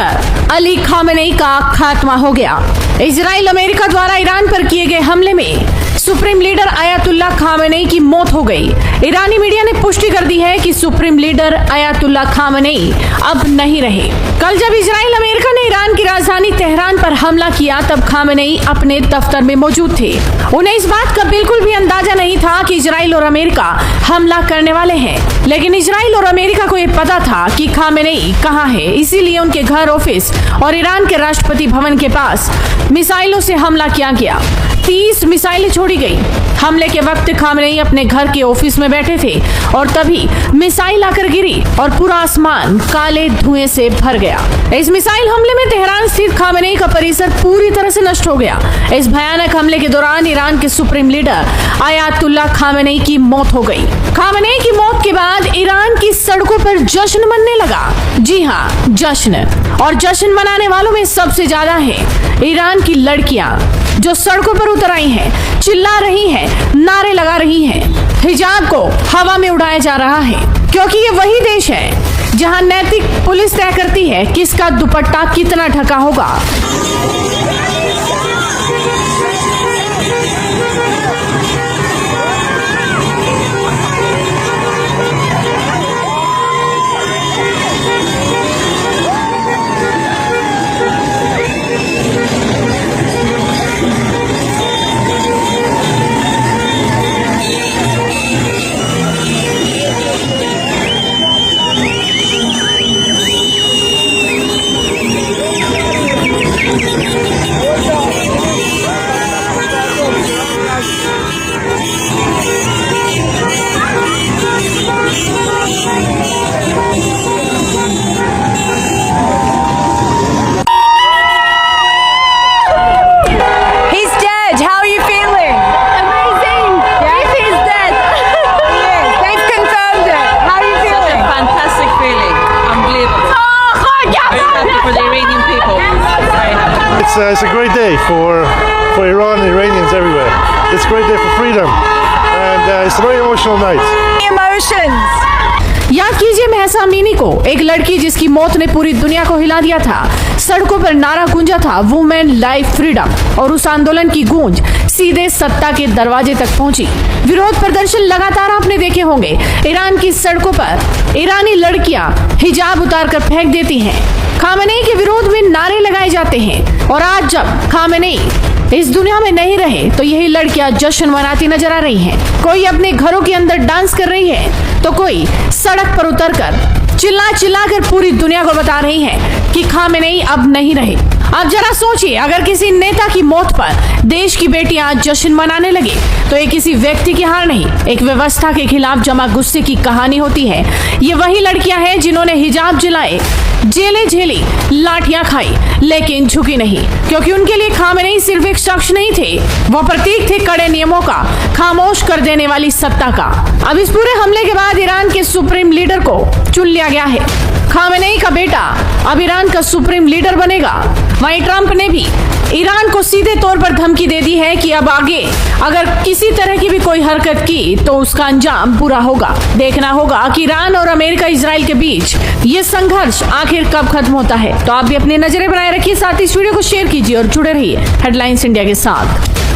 Leader Ali Khamenei का खात्मा हो गया। इजराइल अमेरिका द्वारा ईरान पर किए गए हमले में सुप्रीम लीडर आयतुल्ला खामेनेई की मौत हो गई। ईरानी मीडिया ने पुष्टि कर दी है कि सुप्रीम लीडर आयतुल्ला खामेनेई अब नहीं रहे। कल जब इजराइल अमेरिका ने ईरान की राजधानी तेहरान पर हमला किया तब खामेनेई अपने दफ्तर में मौजूद थे। उन्हें इस बात का बिल्कुल भी अंदाजा नहीं था कि इजराइल और अमेरिका हमला करने वाले हैं, लेकिन इजराइल और अमेरिका को यह पता था कि खामेनेई कहाँ है, इसीलिए उनके घर, ऑफिस और ईरान के राष्ट्रपति भवन के पास मिसाइलों से हमला किया गया। 30 मिसाइलें छोड़ी गई। हमले के वक्त खामेनेई अपने घर के ऑफिस में बैठे थे और तभी मिसाइल आकर गिरी और पूरा आसमान काले धुएं से भर गया। इस मिसाइल हमले में तेहरान स्थित खामेनेई का परिसर पूरी तरह से नष्ट हो गया। इस भयानक हमले के दौरान ईरान के सुप्रीम लीडर आयतुल्ला खामेनेई की मौत हो गई। खामेनेई की मौत के बाद ईरान की सड़कों पर जश्न मनने लगा। जी हाँ, जश्न। और जश्न मनाने वालों में सबसे ज्यादा है ईरान की लड़कियां, जो सड़कों पर उतर आई हैं, चिल्ला रही हैं, नारे लगा रही हैं। हिजाब को हवा में उड़ाया जा रहा है, क्योंकि ये वही देश है जहां नैतिक पुलिस तय करती है किसका दुपट्टा कितना ढका होगा। It's a great day for Iran and Iranians everywhere. It's a great day for freedom, and it's a very emotional night. Emotions. याद कीजिए महसा अमीनी को, एक लड़की जिसकी मौत ने पूरी दुनिया को हिला दिया था। सड़कों पर नारा गूंजा था, वुमेन लाइफ फ्रीडम, और उस आंदोलन की गूंज सीधे सत्ता के दरवाजे तक पहुंची। विरोध प्रदर्शन लगातार आपने देखे होंगे। ईरान की सड़कों पर ईरानी लड़कियां हिजाब उतारकर फेंक देती हैं। खामेनेई के विरोध में नारे लगाए जाते हैं, और आज जब खामेनेई इस दुनिया में नहीं रहे तो यही लड़कियां जश्न मनाती नजर आ रही हैं। कोई अपने घरों के अंदर डांस कर रही है तो कोई सड़क पर उतरकर चिल्ला चिल्ला कर पूरी दुनिया को बता रही है कि खामेनेई अब नहीं रहे। अब जरा सोचिए, अगर किसी नेता की मौत पर देश की बेटियां जश्न मनाने लगे तो ये किसी व्यक्ति की हार नहीं, एक व्यवस्था के खिलाफ जमा गुस्से की कहानी होती है। ये वही लड़कियां हैं जिन्होंने हिजाब जलाए, जेलें झेली, लाठियां खाई, लेकिन झुकी नहीं, क्योंकि उनके लिए खामेनेई सिर्फ एक शख्स नहीं थे, वो प्रतीक थे कड़े नियमों का, खामोश कर देने वाली सत्ता का। अब इस पूरे हमले के बाद ईरान के सुप्रीम लीडर को चुन लिया गया है। खामेनेई का बेटा अब ईरान का सुप्रीम लीडर बनेगा। वहीं ट्रंप ने भी ईरान को सीधे तौर पर धमकी दे दी है कि अब आगे अगर किसी तरह की भी कोई हरकत की तो उसका अंजाम बुरा होगा। देखना होगा कि ईरान और अमेरिका इजराइल के बीच ये संघर्ष आखिर कब खत्म होता है। तो आप भी अपनी नजरें बनाए रखिए, साथ ही इस वीडियो को शेयर कीजिए और जुड़े रहिए हेडलाइंस इंडिया के साथ।